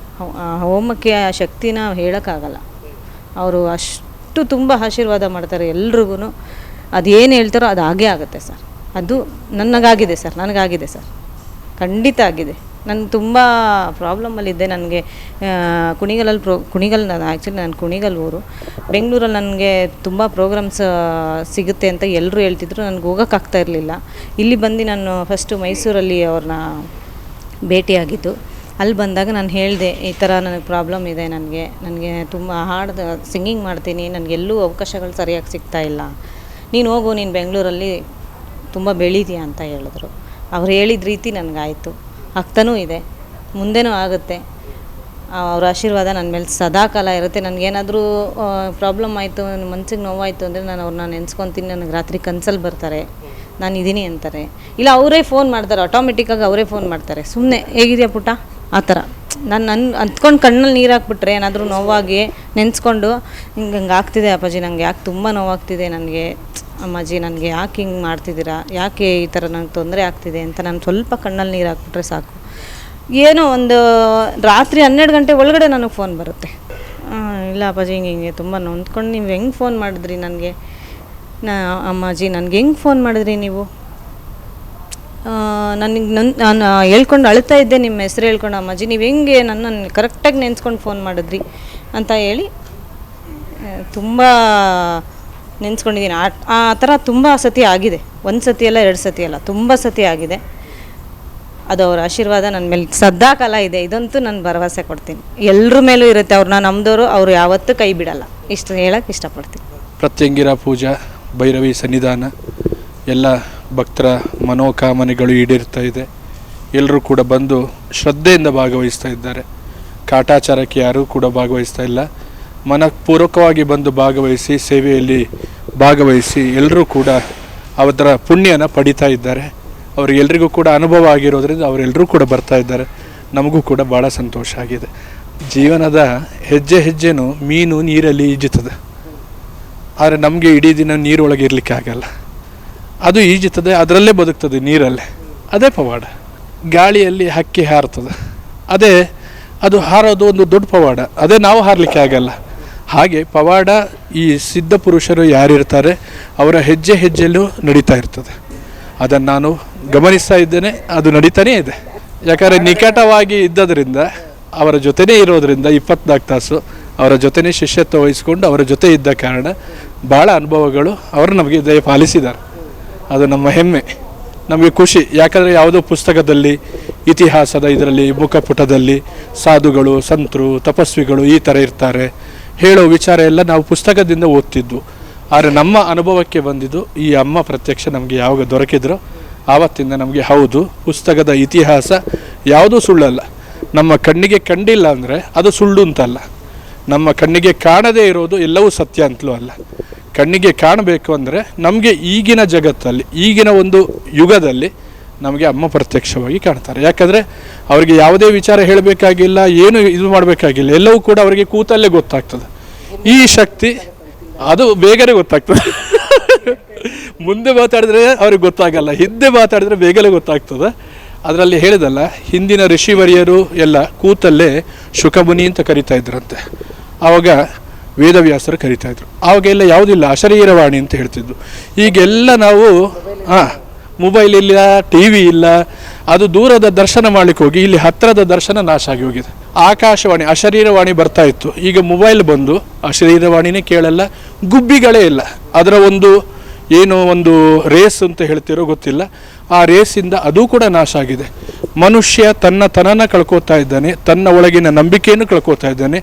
ಹೋಮಕ್ಕೆ ಆ ಶಕ್ತಿನ ಹೇಳೋಕ್ಕಾಗಲ್ಲ. ಅವರು ಅಷ್ಟು ತುಂಬ ಆಶೀರ್ವಾದ ಮಾಡ್ತಾರೆ ಎಲ್ರಿಗೂ. ಅದೇನು ಹೇಳ್ತಾರೋ ಅದು ಹಾಗೇ ಆಗುತ್ತೆ ಸರ್. ಅದು ನನಗಾಗಿದೆ ಸರ್, ಖಂಡಿತ ಆಗಿದೆ. ನಾನು ತುಂಬ ಪ್ರಾಬ್ಲಮ್ಮಲ್ಲಿದ್ದೆ. ನನಗೆ ಕುಣಿಗಲ್ ನಾನು ಕುಣಿಗಲ್ ಊರು. ಬೆಂಗಳೂರಲ್ಲಿ ನನಗೆ ತುಂಬ ಪ್ರೋಗ್ರಾಮ್ಸ್ ಸಿಗುತ್ತೆ ಅಂತ ಎಲ್ಲರೂ ಹೇಳ್ತಿದ್ರು. ನನಗೆ ಹೋಗೋಕ್ಕಾಗ್ತಾ ಇರಲಿಲ್ಲ. ಇಲ್ಲಿ ಬಂದು ನಾನು ಫಸ್ಟು ಮೈಸೂರಲ್ಲಿ ಅವ್ರನ್ನ ಭೇಟಿಯಾಗಿದ್ದು. ಅಲ್ಲಿ ಬಂದಾಗ ನಾನು ಹೇಳಿದೆ, ಈ ಥರ ನನಗೆ ಪ್ರಾಬ್ಲಮ್ ಇದೆ, ನನಗೆ ತುಂಬ ಸಿಂಗಿಂಗ್ ಮಾಡ್ತೀನಿ, ನನಗೆಲ್ಲೂ ಅವಕಾಶಗಳು ಸರಿಯಾಗಿ ಸಿಗ್ತಾಯಿಲ್ಲ, ನೀನು ಹೋಗು, ನೀನು ಬೆಂಗಳೂರಲ್ಲಿ ತುಂಬ ಬೆಳೀತೀಯ ಅಂತ ಹೇಳಿದ್ರು. ಅವ್ರು ಹೇಳಿದ ರೀತಿ ನನಗಾಯಿತು, ಆಗ್ತಾನೂ ಇದೆ, ಮುಂದೆನೂ ಆಗುತ್ತೆ. ಅವ್ರ ಆಶೀರ್ವಾದ ನನ್ನ ಮೇಲೆ ಸದಾಕಾಲ ಇರುತ್ತೆ. ನನಗೇನಾದರೂ ಪ್ರಾಬ್ಲಮ್ ಆಯಿತು, ಮನ್ಸಿಗೆ ನೋವಾಯಿತು ಅಂದರೆ ನಾನು ಅವ್ರನ್ನ ನೆನೆಸ್ಕೊತೀನಿ. ನನಗೆ ರಾತ್ರಿ ಕನ್ಸಲ್ಲಿ ಬರ್ತಾರೆ, ನಾನು ಇದ್ದೀನಿ ಅಂತಾರೆ. ಇಲ್ಲ ಅವರೇ ಫೋನ್ ಮಾಡ್ತಾರೆ, ಆಟೋಮೆಟಿಕ್ಕಾಗಿ ಅವರೇ ಫೋನ್ ಮಾಡ್ತಾರೆ. ಸುಮ್ಮನೆ ಹೇಗಿದೆಯಾ ಪುಟ್ಟ ಆ ಥರ. ನನ್ನ ಅಂದ್ಕೊಂಡು ಕಣ್ಣಲ್ಲಿ ನೀರು ಹಾಕ್ಬಿಟ್ರೆ ಏನಾದರೂ ನೋವಾಗಿ ನೆನೆಸ್ಕೊಂಡು ಹಿಂಗೆ ಆಗ್ತಿದೆ ಅಪ್ಪಾಜಿ, ನನಗೆ ಯಾಕೆ ತುಂಬ ನೋವಾಗ್ತಿದೆ, ನನಗೆ ಅಮ್ಮಾಜಿ ನನಗೆ ಯಾಕೆ ಹಿಂಗೆ ಮಾಡ್ತಿದ್ದೀರಾ, ಯಾಕೆ ಈ ಥರ ನನಗೆ ತೊಂದರೆ ಆಗ್ತಿದೆ ಅಂತ ನಾನು ಸ್ವಲ್ಪ ಕಣ್ಣಲ್ಲಿ ನೀರು ಹಾಕ್ಬಿಟ್ರೆ ಸಾಕು. ಏನೋ ಒಂದು ರಾತ್ರಿ 12 ಗಂಟೆ ಒಳಗಡೆ ನನಗೆ ಫೋನ್ ಬರುತ್ತೆ. ಇಲ್ಲ ಅಪ್ಪಾಜಿ ಹಿಂಗೆ ತುಂಬ ನೊಂದ್ಕೊಂಡು ನೀವು ಹೆಂಗೆ ಫೋನ್ ಮಾಡಿದ್ರಿ ನನಗೆ, ಅಮ್ಮಾಜಿ ನನಗೆ ಹೆಂಗೆ ಫೋನ್ ಮಾಡಿದ್ರಿ ನೀವು, ನನಗೆ ನಾನು ಹೇಳ್ಕೊಂಡು ಅಳ್ತಾ ಇದ್ದೆ, ನಿಮ್ಮ ಹೆಸರು ಹೇಳ್ಕೊಂಡು, ಅಮ್ಮಾಜಿ ನೀವು ಹೆಂಗೆ ನನ್ನನ್ನು ಕರೆಕ್ಟಾಗಿ ನೆನೆಸ್ಕೊಂಡು ಫೋನ್ ಮಾಡಿದ್ರಿ ಅಂತ ಹೇಳಿ ತುಂಬ ನೆನೆಸ್ಕೊಂಡಿದ್ದೀನಿ. ಆ ಥರ ತುಂಬ ಸತಿ ಆಗಿದೆ, ಒಂದು ಸತಿ ಅಲ್ಲ, 2 ಸತಿ ಅಲ್ಲ, ತುಂಬ ಸತಿ ಆಗಿದೆ. ಅದು ಅವ್ರ ಆಶೀರ್ವಾದ ನನ್ನ ಮೇಲೆ ಸದಾಕಾಲ ಇದೆ, ಇದಂತೂ ನಾನು ಭರವಸೆ ಕೊಡ್ತೀನಿ. ಎಲ್ಲರ ಮೇಲೂ ಇರುತ್ತೆ, ಅವ್ರನ್ನ ನಮ್ಮದವರು, ಅವರು ಯಾವತ್ತೂ ಕೈ ಬಿಡಲ್ಲ, ಇಷ್ಟು ಹೇಳೋಕ್ಕೆ ಇಷ್ಟಪಡ್ತೀನಿ. ಪ್ರತ್ಯಂಗಿರ ಪೂಜಾ, ಭೈರವಿ ಸನ್ನಿಧಾನ ಎಲ್ಲ ಭಕ್ತರ ಮನೋಕಾಮನೆಗಳು ಈಡೇರ್ತಾ ಇದೆ. ಎಲ್ಲರೂ ಕೂಡ ಬಂದು ಶ್ರದ್ಧೆಯಿಂದ ಭಾಗವಹಿಸ್ತಾ ಇದ್ದಾರೆ. ಕಾಟಾಚಾರಕ್ಕೆ ಯಾರೂ ಕೂಡ ಭಾಗವಹಿಸ್ತಾ ಇಲ್ಲ. ಮನಪೂರ್ವಕವಾಗಿ ಬಂದು ಭಾಗವಹಿಸಿ, ಸೇವೆಯಲ್ಲಿ ಭಾಗವಹಿಸಿ ಎಲ್ಲರೂ ಕೂಡ ಅವರ ಪುಣ್ಯನ ಪಡಿತಾ ಇದ್ದಾರೆ. ಅವರಿಗೆಲ್ರಿಗೂ ಕೂಡ ಅನುಭವ ಆಗಿರೋದ್ರಿಂದ ಅವರೆಲ್ಲರೂ ಕೂಡ ಬರ್ತಾ ಇದ್ದಾರೆ. ನಮಗೂ ಕೂಡ ಭಾಳ ಸಂತೋಷ ಆಗಿದೆ. ಜೀವನದ ಹೆಜ್ಜೆ ಹೆಜ್ಜೆನೂ ಮೀನು ನೀರಲ್ಲಿ ಈಜುತ್ತದೆ, ಆದರೆ ನಮಗೆ ಇಡೀ ದಿನ ನೀರೊಳಗೆ ಇರಲಿಕ್ಕೆ ಆಗಲ್ಲ. ಅದು ಈಜುತ್ತದೆ, ಅದರಲ್ಲೇ ಬದುಕ್ತದೆ, ನೀರಲ್ಲೇ. ಅದೇ ಪವಾಡ. ಗಾಳಿಯಲ್ಲಿ ಹಕ್ಕಿ ಹಾರ್ತದೆ, ಅದು ಹಾರೋದು ಒಂದು ದೊಡ್ಡ ಪವಾಡ. ಅದೇ ನಾವು ಹಾರಲಿಕ್ಕೆ ಆಗಲ್ಲ. ಹಾಗೆ ಪವಾಡ ಈ ಸಿದ್ಧ ಪುರುಷರು ಯಾರಿರ್ತಾರೆ ಅವರ ಹೆಜ್ಜೆ ಹೆಜ್ಜೆಯಲ್ಲೂ ನಡೀತಾ ಇರ್ತದೆ. ಅದನ್ನು ನಾನು ಗಮನಿಸ್ತಾ ಇದ್ದೇನೆ, ಅದು ನಡೀತಾನೇ ಇದೆ. ಯಾಕಂದರೆ ನಿಕಟವಾಗಿ ಇದ್ದದರಿಂದ, ಅವರ ಜೊತೆನೇ ಇರೋದರಿಂದ 24 ತಾಸು ಅವರ ಜೊತೆನೇ ಶಿಷ್ಯತ್ವ ವಹಿಸ್ಕೊಂಡು ಅವರ ಜೊತೆ ಇದ್ದ ಕಾರಣ ಭಾಳ ಅನುಭವಗಳು ಅವರು ನಮಗೆ ದಯ ಪಾಲಿಸಿದ್ದಾರೆ. ಅದು ನಮ್ಮ ಹೆಮ್ಮೆ, ನಮಗೆ ಖುಷಿ. ಯಾಕಂದರೆ ಯಾವುದೋ ಪುಸ್ತಕದಲ್ಲಿ, ಇತಿಹಾಸದ ಇದರಲ್ಲಿ ಮುಖಪುಟದಲ್ಲಿ ಸಾಧುಗಳು, ಸಂತರು, ತಪಸ್ವಿಗಳು ಈ ಥರ ಇರ್ತಾರೆ ಹೇಳೋ ವಿಚಾರ ಎಲ್ಲ ನಾವು ಪುಸ್ತಕದಿಂದ ಓದ್ತಿದ್ವು. ಆದರೆ ನಮ್ಮ ಅನುಭವಕ್ಕೆ ಬಂದಿದ್ದು ಈ ಅಮ್ಮ ಪ್ರತ್ಯಕ್ಷ ನಮಗೆ ಯಾವಾಗ ದೊರಕಿದ್ರೋ ಆವತ್ತಿಂದ ನಮಗೆ ಹೌದು, ಪುಸ್ತಕದ ಇತಿಹಾಸ ಯಾವುದೂ ಸುಳ್ಳಲ್ಲ. ನಮ್ಮ ಕಣ್ಣಿಗೆ ಕಂಡಿಲ್ಲ ಅಂದರೆ ಅದು ಸುಳ್ಳು ಅಂತಲ್ಲ. ನಮ್ಮ ಕಣ್ಣಿಗೆ ಕಾಣದೇ ಇರೋದು ಎಲ್ಲವೂ ಸತ್ಯ ಅಂತಲೂ ಅಲ್ಲ. ಕಣ್ಣಿಗೆ ಕಾಣಬೇಕು ಅಂದರೆ ನಮಗೆ ಈಗಿನ ಜಗತ್ತಲ್ಲಿ, ಈಗಿನ ಒಂದು ಯುಗದಲ್ಲಿ ನಮಗೆ ಅಮ್ಮ ಪ್ರತ್ಯಕ್ಷವಾಗಿ ಕಾಣ್ತಾರೆ. ಯಾಕಂದರೆ ಅವರಿಗೆ ಯಾವುದೇ ವಿಚಾರ ಹೇಳಬೇಕಾಗಿಲ್ಲ, ಏನು ಇದು ಮಾಡಬೇಕಾಗಿಲ್ಲ, ಎಲ್ಲವೂ ಕೂಡ ಅವರಿಗೆ ಕೂತಲ್ಲೇ ಗೊತ್ತಾಗ್ತದೆ. ಈ ಶಕ್ತಿ ಅದು ಬೇಗನೆ ಗೊತ್ತಾಗ್ತದೆ. ಮುಂದೆ ಮಾತಾಡಿದ್ರೆ ಅವ್ರಿಗೆ ಗೊತ್ತಾಗಲ್ಲ, ಹಿಂದೆ ಮಾತಾಡಿದ್ರೆ ಬೇಗನೆ ಗೊತ್ತಾಗ್ತದೆ. ಅದರಲ್ಲಿ ಹೇಳಿದಲ್ಲ, ಹಿಂದಿನ ಋಷಿವರಿಯರು ಎಲ್ಲ ಕೂತಲ್ಲೇ ಶುಕಮುನಿ ಅಂತ ಕರಿತಾ ಇದ್ರಂತೆ. ಆವಾಗ ವೇದವ್ಯಾಸರು ಕರಿತಾ ಇದ್ರು. ಆವಾಗೆಲ್ಲ ಯಾವುದಿಲ್ಲ, ಅಶರೀರವಾಣಿ ಅಂತ ಹೇಳ್ತಿದ್ದು. ಈಗೆಲ್ಲ ನಾವು ಮೊಬೈಲ್ ಇಲ್ಲ, ಟಿ ವಿ ಇಲ್ಲ, ಅದು ದೂರದ ದರ್ಶನ ಮಾಡಲಿಕ್ಕೆ ಹೋಗಿ ಇಲ್ಲಿ ಹತ್ತಿರದ ದರ್ಶನ ನಾಶ ಆಗಿ ಹೋಗಿದೆ. ಆಕಾಶವಾಣಿ, ಅಶರೀರವಾಣಿ ಬರ್ತಾ ಇತ್ತು. ಈಗ ಮೊಬೈಲ್ ಬಂದು ಅಶರೀರವಾಣಿನೇ ಕೇಳಲ್ಲ, ಗುಬ್ಬಿಗಳೇ ಇಲ್ಲ. ಅದರ ಒಂದು ರೇಸ್ ಅಂತ ಹೇಳ್ತಿರೋ ಗೊತ್ತಿಲ್ಲ, ಆ ರೇಸಿಂದ ಅದು ಕೂಡ ನಾಶ ಆಗಿದೆ. ಮನುಷ್ಯ ತನ್ನ ತನನ ಕಳ್ಕೊತಾ ಇದ್ದಾನೆ, ತನ್ನ ಒಳಗಿನ ನಂಬಿಕೆಯನ್ನು ಕಳ್ಕೊತಾ ಇದ್ದಾನೆ,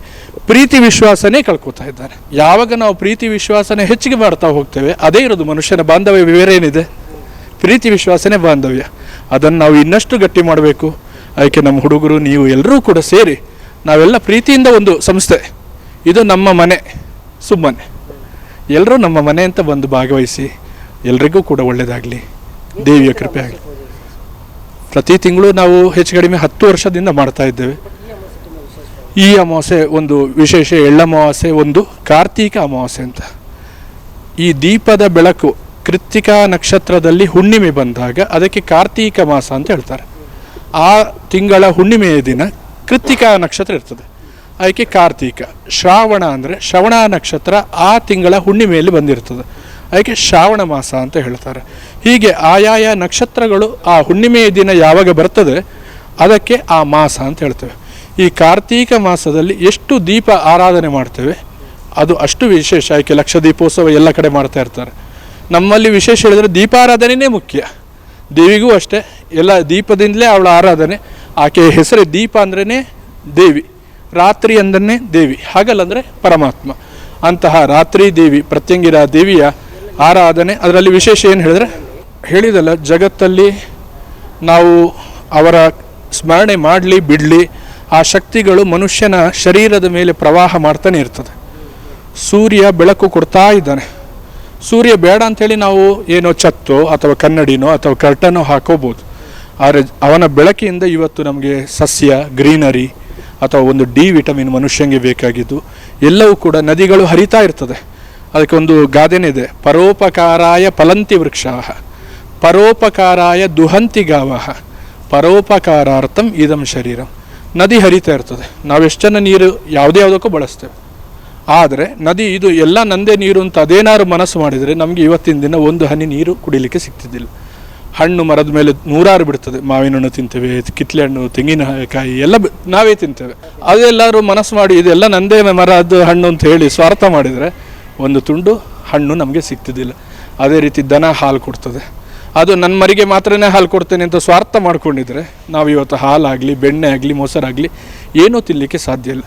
ಪ್ರೀತಿ ವಿಶ್ವಾಸನೇ ಕಳ್ಕೊತಾ ಇದ್ದಾನೆ. ಯಾವಾಗ ನಾವು ಪ್ರೀತಿ ವಿಶ್ವಾಸನೆ ಹೆಚ್ಚಿಗೆ ಮಾಡ್ತಾ ಹೋಗ್ತೇವೆ, ಅದೇ ಇರೋದು ಮನುಷ್ಯನ ಬಾಂಧವ್ಯ. ಬೇರೇನಿದೆ? ಪ್ರೀತಿ ವಿಶ್ವಾಸನೇ ಬಾಂಧವ್ಯ. ಅದನ್ನು ನಾವು ಇನ್ನಷ್ಟು ಗಟ್ಟಿ ಮಾಡಬೇಕು. ಅದಕ್ಕೆ ನಮ್ಮ ಹುಡುಗರು, ನೀವು ಎಲ್ಲರೂ ಕೂಡ ಸೇರಿ ನಾವೆಲ್ಲ ಪ್ರೀತಿಯಿಂದ ಒಂದು ಸಂಸ್ಥೆ, ಇದು ನಮ್ಮ ಮನೆ, ಸುಮ್ಮನೆ ಎಲ್ಲರೂ ನಮ್ಮ ಮನೆ ಅಂತ ಬಂದು ಭಾಗವಹಿಸಿ ಎಲ್ರಿಗೂ ಕೂಡ ಒಳ್ಳೆಯದಾಗಲಿ, ದೇವಿಯ ಕೃಪೆ ಆಗಲಿ. ಪ್ರತಿ ತಿಂಗಳು ನಾವು ಹೆಚ್ಚು ಕಡಿಮೆ 10 ವರ್ಷದಿಂದ ಮಾಡ್ತಾ ಇದ್ದೇವೆ. ಈ ಅಮಾವಾಸ್ಯೆ ಒಂದು ವಿಶೇಷ, ಎಳ್ಳಮಾವಾಸ್ಯೆ ಒಂದು ಕಾರ್ತೀಕ ಅಮಾವಾಸ್ಯೆ ಅಂತ. ಈ ದೀಪದ ಬೆಳಕು ಕೃತ್ತಿಕಾ ನಕ್ಷತ್ರದಲ್ಲಿ ಹುಣ್ಣಿಮೆ ಬಂದಾಗ ಅದಕ್ಕೆ ಕಾರ್ತೀಕ ಮಾಸ ಅಂತ ಹೇಳ್ತಾರೆ. ಆ ತಿಂಗಳ ಹುಣ್ಣಿಮೆಯ ದಿನ ಕೃತ್ತಿಕಾ ನಕ್ಷತ್ರ ಇರ್ತದೆ, ಅದಕ್ಕೆ ಕಾರ್ತೀಕ. ಶ್ರಾವಣ ಅಂದರೆ ಶ್ರವಣ ನಕ್ಷತ್ರ ಆ ತಿಂಗಳ ಹುಣ್ಣಿಮೆಯಲ್ಲಿ ಬಂದಿರ್ತದೆ, ಅದಕ್ಕೆ ಶ್ರಾವಣ ಮಾಸ ಅಂತ ಹೇಳ್ತಾರೆ. ಹೀಗೆ ಆಯಾಯ ನಕ್ಷತ್ರಗಳು ಆ ಹುಣ್ಣಿಮೆಯ ದಿನ ಯಾವಾಗ ಬರ್ತದೆ ಅದಕ್ಕೆ ಆ ಮಾಸ ಅಂತ ಹೇಳ್ತೇವೆ. ಈ ಕಾರ್ತೀಕ ಮಾಸದಲ್ಲಿ ಎಷ್ಟು ದೀಪ ಆರಾಧನೆ ಮಾಡ್ತೇವೆ ಅದು ಅಷ್ಟು ವಿಶೇಷ. ಆಯ್ಕೆ ಲಕ್ಷ ದೀಪೋತ್ಸವ ಎಲ್ಲ ಕಡೆ ಮಾಡ್ತಾ ಇರ್ತಾರೆ. ನಮ್ಮಲ್ಲಿ ವಿಶೇಷ ಹೇಳಿದ್ರೆ ದೀಪಾರಾಧನೆಯೇ ಮುಖ್ಯ. ದೇವಿಗೂ ಅಷ್ಟೇ, ಎಲ್ಲ ದೀಪದಿಂದಲೇ ಅವಳ ಆರಾಧನೆ. ಆಕೆಯ ಹೆಸರೇ ದೀಪ ಅಂದ್ರೇ ದೇವಿ, ರಾತ್ರಿ ಅಂದನೇ ದೇವಿ, ಹಾಗಲ್ಲಂದರೆ ಪರಮಾತ್ಮ. ಅಂತಹ ರಾತ್ರಿ ದೇವಿ, ಪ್ರತ್ಯಂಗಿರ ದೇವಿಯ ಆರಾಧನೆ. ಅದರಲ್ಲಿ ವಿಶೇಷ ಏನು ಹೇಳಿದಲ್ಲ, ಜಗತ್ತಲ್ಲಿ ನಾವು ಅವರ ಸ್ಮರಣೆ ಮಾಡಲಿ ಬಿಡಲಿ, ಆ ಶಕ್ತಿಗಳು ಮನುಷ್ಯನ ಶರೀರದ ಮೇಲೆ ಪ್ರವಾಹ ಮಾಡ್ತಾನೆ ಇರ್ತದೆ. ಸೂರ್ಯ ಬೆಳಕು ಕೊಡ್ತಾ ಇದ್ದಾನೆ. ಸೂರ್ಯ ಬೇಡ ಅಂಥೇಳಿ ನಾವು ಏನೋ ಛತ್ತೋ ಅಥವಾ ಕನ್ನಡಿನೋ ಅಥವಾ ಕರ್ಟನೋ ಹಾಕೋಬೋದು. ಆದರೆ ಅವನ ಬೆಳಕಿಂದ ಇವತ್ತು ನಮಗೆ ಸಸ್ಯ, ಗ್ರೀನರಿ ಅಥವಾ ಒಂದು ಡಿ ವಿಟಮಿನ್ ಮನುಷ್ಯನಿಗೆ ಬೇಕಾಗಿದ್ದು ಎಲ್ಲವೂ ಕೂಡ ನದಿಗಳು ಹರಿತಾ ಇರ್ತದೆ. ಅದಕ್ಕೆ ಒಂದು ಗಾದೆನಿದೆ, ಪರೋಪಕಾರಾಯ ಫಲಂತಿ ವೃಕ್ಷಾಃ, ಪರೋಪಕಾರಾಯ ದುಹಂತಿ ಗಾವಃ, ಪರೋಪಕಾರಾರ್ಥಂ ಇದಂ ಶರೀರಂ. ನದಿ ಹರಿತಾ ಇರ್ತದೆ. ನಾವೆಷ್ಟು ಜನ ನೀರು ಯಾವುದಕ್ಕೂ ಬಳಸ್ತೇವೆ. ಆದರೆ ನದಿ ಇದು ಎಲ್ಲ ನಂದೇ ನೀರು ಅಂತ ಅದೇನಾದ್ರು ಮನಸ್ಸು ಮಾಡಿದರೆ ನಮಗೆ ಇವತ್ತಿನ ದಿನ ಒಂದು ಹನಿ ನೀರು ಕುಡಿಲಿಕ್ಕೆ ಸಿಗ್ತಿದ್ದಿಲ್ಲ. ಹಣ್ಣು ಮರದ ಮೇಲೆ ನೂರಾರು ಬಿಡ್ತದೆ. ಮಾವಿನ ಹಣ್ಣು ತಿಂತೇವೆ, ಕಿತ್ತಲೆ ಹಣ್ಣು, ತೆಂಗಿನಕಾಯಿ ಎಲ್ಲ ನಾವೇ ತಿಂತೇವೆ. ಅದೆಲ್ಲರೂ ಮನಸ್ಸು ಮಾಡಿ ಇದೆಲ್ಲ ನಂದೇ ಮರದ ಹಣ್ಣು ಅಂತ ಹೇಳಿ ಸ್ವಾರ್ಥ ಮಾಡಿದರೆ ಒಂದು ತುಂಡು ಹಣ್ಣು ನಮಗೆ ಸಿಗ್ತಿದ್ದಿಲ್ಲ. ಅದೇ ರೀತಿ ದನ ಹಾಲು ಕೊಡ್ತದೆ, ಅದು ನನ್ನ ಮರಿಗೆ ಮಾತ್ರನೇ ಹಾಲು ಕೊಡ್ತೇನೆ ಅಂತ ಸ್ವಾರ್ಥ ಮಾಡ್ಕೊಂಡಿದ್ರೆ ನಾವು ಇವತ್ತು ಹಾಲಾಗಲಿ ಬೆಣ್ಣೆ ಆಗಲಿ ಮೊಸರಾಗಲಿ ಏನೂ ತಿನ್ನಲಿಕ್ಕೆ ಸಾಧ್ಯ ಇಲ್ಲ.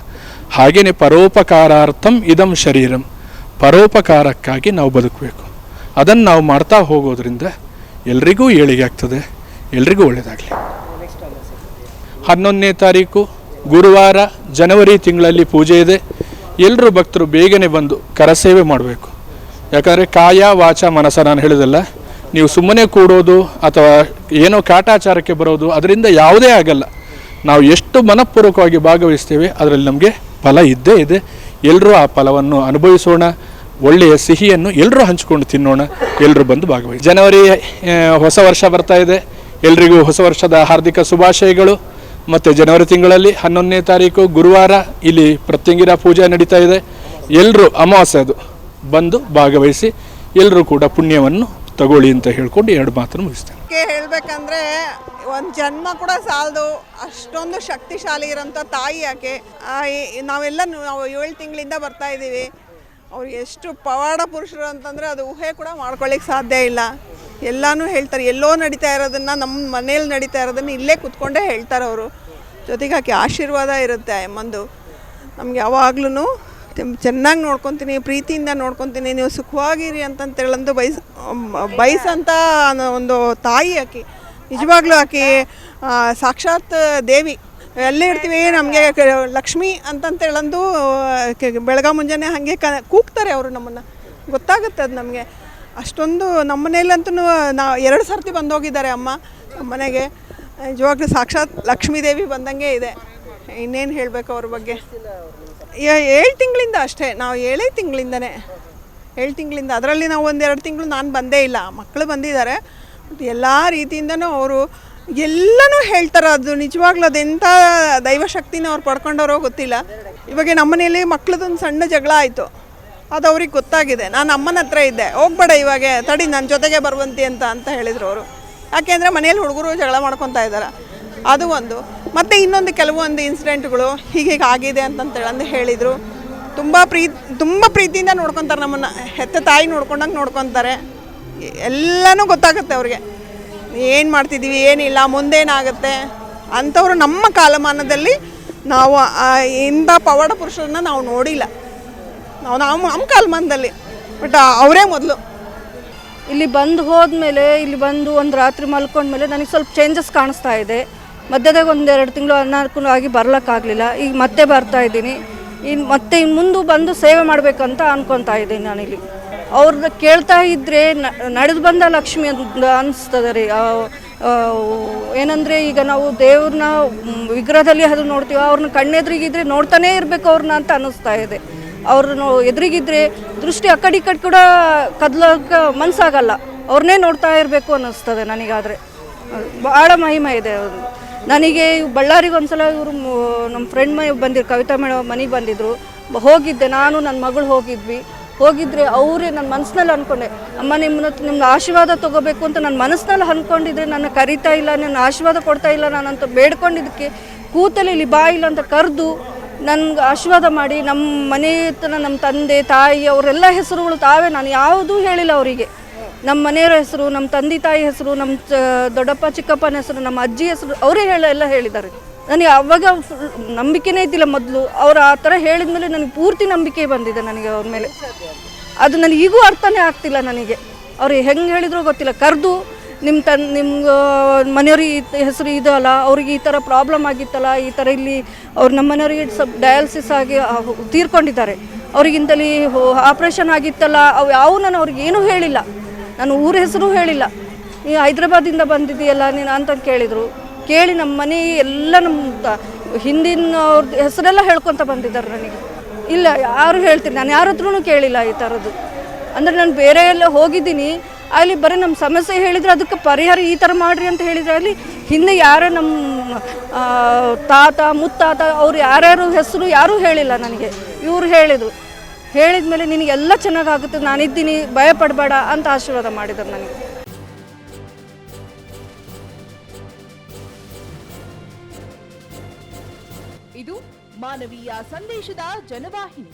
ಹಾಗೆಯೇ ಪರೋಪಕಾರಾರ್ಥಂ ಇದಂ ಶರೀರಂ, ಪರೋಪಕಾರಕ್ಕಾಗಿ ನಾವು ಬದುಕಬೇಕು. ಅದನ್ನು ನಾವು ಮಾಡ್ತಾ ಹೋಗೋದ್ರಿಂದ ಎಲ್ರಿಗೂ ಏಳಿಗೆ ಆಗ್ತದೆ, ಎಲ್ರಿಗೂ ಒಳ್ಳೆಯದಾಗಲಿ. 11ನೇ ತಾರೀಕು ಗುರುವಾರ, ಜನವರಿ ತಿಂಗಳಲ್ಲಿ ಪೂಜೆ ಇದೆ. ಎಲ್ಲರೂ ಭಕ್ತರು ಬೇಗನೆ ಬಂದು ಕರಸೇವೆ ಮಾಡಬೇಕು. ಯಾಕಂದರೆ ಕಾಯ ವಾಚ ಮನಸ, ನಾನು ಹೇಳಿದಲ್ಲ, ನೀವು ಸುಮ್ಮನೆ ಕೂಡೋದು ಅಥವಾ ಏನೋ ಕಾಟಾಚಾರಕ್ಕೆ ಬರೋದು ಅದರಿಂದ ಯಾವುದೇ ಆಗಲ್ಲ. ನಾವು ಎಷ್ಟು ಮನಪೂರ್ವಕವಾಗಿ ಭಾಗವಹಿಸ್ತೇವೆ ಅದರಲ್ಲಿ ನಮಗೆ ಫಲ ಇದ್ದೇ ಇದೆ. ಎಲ್ಲರೂ ಆ ಫಲವನ್ನು ಅನುಭವಿಸೋಣ, ಒಳ್ಳೆಯ ಸಿಹಿಯನ್ನು ಎಲ್ಲರೂ ಹಂಚಿಕೊಂಡು ತಿನ್ನೋಣ, ಎಲ್ಲರೂ ಬಂದು ಭಾಗವಹಿಸಿ. ಜನವರಿ ಹೊಸ ವರ್ಷ ಬರ್ತಾ ಇದೆ, ಎಲ್ರಿಗೂ ಹೊಸ ವರ್ಷದ ಹಾರ್ದಿಕ ಶುಭಾಶಯಗಳು. ಮತ್ತು ಜನವರಿ ತಿಂಗಳಲ್ಲಿ 11ನೇ ತಾರೀಕು ಗುರುವಾರ ಇಲ್ಲಿ ಪ್ರತ್ಯಂಗಿರ ಪೂಜೆ ನಡೀತಾ ಇದೆ. ಎಲ್ಲರೂ ಅಮಾವಾಸ್ಯೆ ಅದು ಬಂದು ಭಾಗವಹಿಸಿ ಎಲ್ಲರೂ ಕೂಡ ಪುಣ್ಯವನ್ನು ತಗೊಳ್ಳಿ ಅಂತ ಹೇಳ್ಕೊಂಡು 2 ಮಾತನ್ನು ಮುಗಿಸ್ತೇನೆ. ಹೇಳ್ಬೇಕಂದ್ರೆ ಒಂದು ಜನ್ಮ ಕೂಡ ಸಾಲದು, ಅಷ್ಟೊಂದು ಶಕ್ತಿಶಾಲಿ ಇರೋಂಥ ತಾಯಿ ಆಕೆ. ನಾವು 7 ತಿಂಗಳಿಂದ ಬರ್ತಾ ಇದ್ದೀವಿ. ಅವ್ರು ಎಷ್ಟು ಪವಾಡ ಪುರುಷರು ಅಂತಂದರೆ ಅದು ಊಹೆ ಕೂಡ ಮಾಡ್ಕೊಳ್ಳಿಕ್ಕೆ ಸಾಧ್ಯ ಇಲ್ಲ. ಎಲ್ಲನೂ ಹೇಳ್ತಾರೆ, ಎಲ್ಲೋ ನಡೀತಾ ಇರೋದನ್ನು ನಮ್ಮ ಮನೇಲಿ ನಡೀತಾ ಇರೋದನ್ನು ಇಲ್ಲೇ ಕೂತ್ಕೊಂಡೇ ಹೇಳ್ತಾರೆ ಅವರು. ಜೊತೆಗೆ ಆಕೆ ಆಶೀರ್ವಾದ ಇರುತ್ತೆ ಅಮ್ಮಂದು. ನಮ್ಗೆ ಯಾವಾಗ್ಲೂ ಚೆನ್ನಾಗಿ ನೋಡ್ಕೊತೀನಿ, ಪ್ರೀತಿಯಿಂದ ನೋಡ್ಕೊತೀನಿ, ನೀವು ಸುಖವಾಗಿರಿ ಅಂತಂತೇಳಂದು ಬಯಸಂತ ಒಂದು ತಾಯಿ ಆಕೆ. ನಿಜವಾಗ್ಲೂ ಆಕೆ ಸಾಕ್ಷಾತ್ ದೇವಿ. ಎಲ್ಲೇ ಇರ್ತೀವಿ ನಮಗೆ ಲಕ್ಷ್ಮಿ ಅಂತಂತೇಳಂದು ಬೆಳಗ್ಗೆ ಮುಂಜಾನೆ ಹಾಗೆ ಕೂಗ್ತಾರೆ ಅವರು ನಮ್ಮನ್ನು. ಗೊತ್ತಾಗುತ್ತೆ ಅದು ನಮಗೆ. ಅಷ್ಟೊಂದು ನಮ್ಮ ಮನೇಲಂತೂ ನಾವು 2 ಸರ್ತಿ ಬಂದೋಗಿದ್ದಾರೆ ಅಮ್ಮ ನಮ್ಮ ಮನೆಗೆ. ನಿಜವಾಗ್ಲೂ ಸಾಕ್ಷಾತ್ ಲಕ್ಷ್ಮೀ ದೇವಿ ಬಂದಂಗೆ ಇದೆ. ಇನ್ನೇನು ಹೇಳಬೇಕು ಅವ್ರ ಬಗ್ಗೆ. 7 ತಿಂಗಳಿಂದ ಅಷ್ಟೇ, ನಾವು 7 ತಿಂಗಳಿಂದನೇ 7 ತಿಂಗಳಿಂದ. ಅದರಲ್ಲಿ ನಾವು 1-2 ತಿಂಗಳು ನಾನು ಬಂದೇ ಇಲ್ಲ, ಮಕ್ಕಳು ಬಂದಿದ್ದಾರೆ. ಬಟ್ ಎಲ್ಲ ರೀತಿಯಿಂದನೂ ಅವರು ಎಲ್ಲನೂ ಹೇಳ್ತಾರೆ. ಅದು ನಿಜವಾಗ್ಲೂ ಅದೆಂಥ ದೈವಶಕ್ತಿನ ಅವ್ರು ಪಡ್ಕೊಂಡವ್ರೋ ಗೊತ್ತಿಲ್ಲ. ಇವಾಗ ನಮ್ಮ ಮನೇಲಿ ಮಕ್ಳದೊಂದು ಸಣ್ಣ ಜಗಳ ಆಯಿತು, ಅದು ಅವ್ರಿಗೆ ಗೊತ್ತಾಗಿದೆ. ನಾನು ಅಮ್ಮನ ಹತ್ರ ಇದ್ದೆ, ಹೋಗ್ಬೇಡ ಇವಾಗ ತಡಿ ನನ್ನ ಜೊತೆಗೆ ಬರುವಂತಿ ಅಂತ ಹೇಳಿದರು ಅವರು. ಯಾಕೆಂದರೆ ಮನೇಲಿ ಹುಡುಗರು ಜಗಳ ಮಾಡ್ಕೊತಾ ಇದ್ದಾರೆ, ಅದು ಒಂದು. ಮತ್ತು ಇನ್ನೊಂದು ಕೆಲವೊಂದು ಇನ್ಸಿಡೆಂಟ್ಗಳು ಹೀಗೆ ಆಗಿದೆ ಅಂತಂತೇಳಂದು ಹೇಳಿದರು. ತುಂಬ ಪ್ರೀತಿಯಿಂದ ನೋಡ್ಕೊತಾರೆ ನಮ್ಮನ್ನು, ಹೆತ್ತ ತಾಯಿ ನೋಡ್ಕೊಂಡಂಗೆ ನೋಡ್ಕೊತಾರೆ. ಎಲ್ಲನೂ ಗೊತ್ತಾಗುತ್ತೆ ಅವ್ರಿಗೆ, ಏನು ಮಾಡ್ತಿದ್ದೀವಿ ಏನಿಲ್ಲ ಮುಂದೇನಾಗುತ್ತೆ ಅಂಥವ್ರು. ನಮ್ಮ ಕಾಲಮಾನದಲ್ಲಿ ನಾವು ಇಂಥ ಪವಾಡ ಪುರುಷರನ್ನ ನಾವು ನೋಡಿಲ್ಲ, ನಮ್ಮ ಕಾಲಮಾನದಲ್ಲಿ. ಬಟ್ ಅವರೇ ಮೊದಲು. ಇಲ್ಲಿ ಬಂದು ಹೋದ್ಮೇಲೆ, ಇಲ್ಲಿ ಬಂದು ಒಂದು ರಾತ್ರಿ ಮಲ್ಕೊಂಡ್ಮೇಲೆ ನನಗೆ ಸ್ವಲ್ಪ ಚೇಂಜಸ್ ಕಾಣಿಸ್ತಾ ಇದೆ. ಮಧ್ಯದಾಗ 1-2 ತಿಂಗಳು ಅನಾನುಕೂಲವಾಗಿ ಬರ್ಲಿಕ್ಕಾಗಲಿಲ್ಲ. ಈಗ ಮತ್ತೆ ಬರ್ತಾ ಇದ್ದೀನಿ. ಮತ್ತೆ ಮುಂದೆ ಬಂದು ಸೇವೆ ಮಾಡಬೇಕಂತ ಅನ್ಕೊತಾ ಇದ್ದೀನಿ ನಾನಿಲ್ಲಿ. ಅವ್ರನ್ನ ಕೇಳ್ತಾ ಇದ್ದರೆ ನಡೆದು ಬಂದ ಲಕ್ಷ್ಮಿ ಅಂತ ಅನಿಸ್ತದೆ ರೀ. ಏನಂದರೆ ಈಗ ನಾವು ದೇವ್ರನ್ನ ವಿಗ್ರಹದಲ್ಲಿ ಅದು ನೋಡ್ತೀವಿ, ಅವ್ರನ್ನ ಕಣ್ಣೆದ್ರಿಗಿದ್ರೆ ನೋಡ್ತಾನೇ ಇರಬೇಕು ಅವ್ರನ್ನ ಅಂತ ಅನ್ನಿಸ್ತಾ ಇದೆ. ಅವ್ರನ್ನ ಎದುರಿಗಿದ್ರೆ ದೃಷ್ಟಿ ಆ ಕಡೆ ಈ ಕಡೆ ಕೂಡ ಕದ್ಲಕ್ಕೆ ಮನಸ್ಸಾಗಲ್ಲ, ಅವ್ರನ್ನೇ ನೋಡ್ತಾ ಇರಬೇಕು ಅನ್ನಿಸ್ತದೆ ನನಗಾದರೆ. ಭಾಳ ಮಹಿಮೆ ಇದೆ ಅವರು. ನನಗೆ ಬಳ್ಳಾರಿಗೆ ಒಂದ್ಸಲ ಇವರು ನಮ್ಮ ಫ್ರೆಂಡ್ ಬಂದಿರು, ಕವಿತಾ ಮೇಡಮ್ ಮನೆಗೆ ಬಂದಿದ್ದರು. ಹೋಗಿದ್ದೆ, ನಾನು ನನ್ನ ಮಗಳು ಹೋಗಿದ್ರೆ ಅವರೇ ನನ್ನ ಮನಸ್ಸಿನಲ್ಲಿ ಅಂದ್ಕೊಂಡೆ, ಅಮ್ಮ ನಿಮ್ಮನ್ನ ಆಶೀರ್ವಾದ ತೊಗೋಬೇಕು ಅಂತ ನನ್ನ ಮನಸ್ಸಿನಲ್ಲಿ ಅಂದ್ಕೊಂಡಿದ್ರೆ ನನ್ನ ಕರಿತಾ ಇಲ್ಲ, ನನ್ನ ಆಶೀರ್ವಾದ ಕೊಡ್ತಾ ಇಲ್ಲ ನಾನಂತ ಬೇಡ್ಕೊಂಡಿದ್ದಕ್ಕೆ ಕೂತಲ್ಲಿ ಇಲ್ಲಿ ಬಾ ಇಲ್ಲ ಅಂತ ಕರೆದು ನನಗೆ ಆಶೀರ್ವಾದ ಮಾಡಿ ನಮ್ಮ ಮನೆ ತನ ನಮ್ಮ ತಂದೆ ತಾಯಿ ಅವರೆಲ್ಲ ಹೆಸರುಗಳು ತಾವೇ, ನಾನು ಯಾವುದೂ ಹೇಳಿಲ್ಲ ಅವರಿಗೆ. ನಮ್ಮ ಮನೆಯವರ ಹೆಸರು, ನಮ್ಮ ತಂದೆ ತಾಯಿ ಹೆಸರು, ನಮ್ಮ ದೊಡ್ಡಪ್ಪ ಚಿಕ್ಕಪ್ಪನ ಹೆಸರು, ನಮ್ಮ ಅಜ್ಜಿ ಹೆಸರು ಅವರೇ ಎಲ್ಲ ಹೇಳಿದ್ದಾರೆ. ನನಗೆ ಅವಾಗ ನಂಬಿಕೆನೇ ಇದ್ದಿಲ್ಲ ಮೊದಲು. ಅವ್ರು ಆ ಥರ ಹೇಳಿದ ಮೇಲೆ ನನಗೆ ಪೂರ್ತಿ ನಂಬಿಕೆ ಬಂದಿದೆ ನನಗೆ ಅವ್ರ ಮೇಲೆ. ಅದು ನನಗೆ ಈಗೂ ಅರ್ಥನೇ ಆಗ್ತಿಲ್ಲ ನನಗೆ. ಅವ್ರು ಹೆಂಗೆ ಹೇಳಿದ್ರೋ ಗೊತ್ತಿಲ್ಲ. ಕರೆದು ನಿಮ್ಮ ಮನೆಯವ್ರಿಗೆ ಹೆಸರು ಇದು ಅಲ್ಲ, ಅವ್ರಿಗೆ ಈ ಥರ ಪ್ರಾಬ್ಲಮ್ ಆಗಿತ್ತಲ್ಲ, ಈ ಥರ ಇಲ್ಲಿ ಅವ್ರು ನಮ್ಮ ಮನೆಯವ್ರಿಗೆ ಸ್ವಲ್ಪ ಡಯಾಲಿಸಿಸ್ ಆಗಿ ತೀರ್ಕೊಂಡಿದ್ದಾರೆ, ಅವ್ರಿಗಿಂತಲೇ ಆಪ್ರೇಷನ್ ಆಗಿತ್ತಲ್ಲ, ಅವು ಯಾವ ನಾನು ಅವ್ರಿಗೆ ಏನೂ ಹೇಳಿಲ್ಲ, ನಾನು ಊರ ಹೆಸರು ಹೇಳಿಲ್ಲ. ನೀವು ಹೈದ್ರಾಬಾದಿಂದ ಬಂದಿದ್ದೀಯಲ್ಲ ನೀನು ಅಂತ ಕೇಳಿದರು. ಕೇಳಿ ನಮ್ಮ ಮನೆ ಎಲ್ಲ ನಮ್ಮ ಹಿಂದಿನ ಅವ್ರದ್ದು ಹೆಸರೆಲ್ಲ ಹೇಳ್ಕೊತ ಬಂದಿದ್ದಾರೆ ನನಗೆ. ಇಲ್ಲ ಯಾರು ಹೇಳ್ತೀನಿ, ನಾನು ಯಾರ ಹತ್ರನೂ ಕೇಳಿಲ್ಲ ಈ ಥರದ್ದು. ಅಂದರೆ ನಾನು ಬೇರೆ ಎಲ್ಲ ಹೋಗಿದ್ದೀನಿ, ಅಲ್ಲಿ ಬರೀ ನಮ್ಮ ಸಮಸ್ಯೆ ಹೇಳಿದರೆ ಅದಕ್ಕೆ ಪರಿಹಾರ ಈ ಥರ ಮಾಡಿರಿ ಅಂತ ಹೇಳಿದರೆ, ಅಲ್ಲಿ ಹಿಂದೆ ಯಾರೋ ನಮ್ಮ ತಾತ ಮುತ್ತಾತ ಅವ್ರು ಯಾರ್ಯಾರು ಹೆಸರು ಯಾರೂ ಹೇಳಿಲ್ಲ ನನಗೆ. ಇವರು ಹೇಳಿದ ಮೇಲೆ ನಿನಗೆಲ್ಲ ಚೆನ್ನಾಗಾಗುತ್ತೆ, ನಾನಿದ್ದೀನಿ, ಭಯ ಪಡಬೇಡ ಅಂತ ಆಶೀರ್ವಾದ ಮಾಡಿದ್ದಾರೆ ನನಗೆ. ಇದು ಮಾನವೀಯ ಸಂದೇಶದ ಜನವಾಹಿನಿ.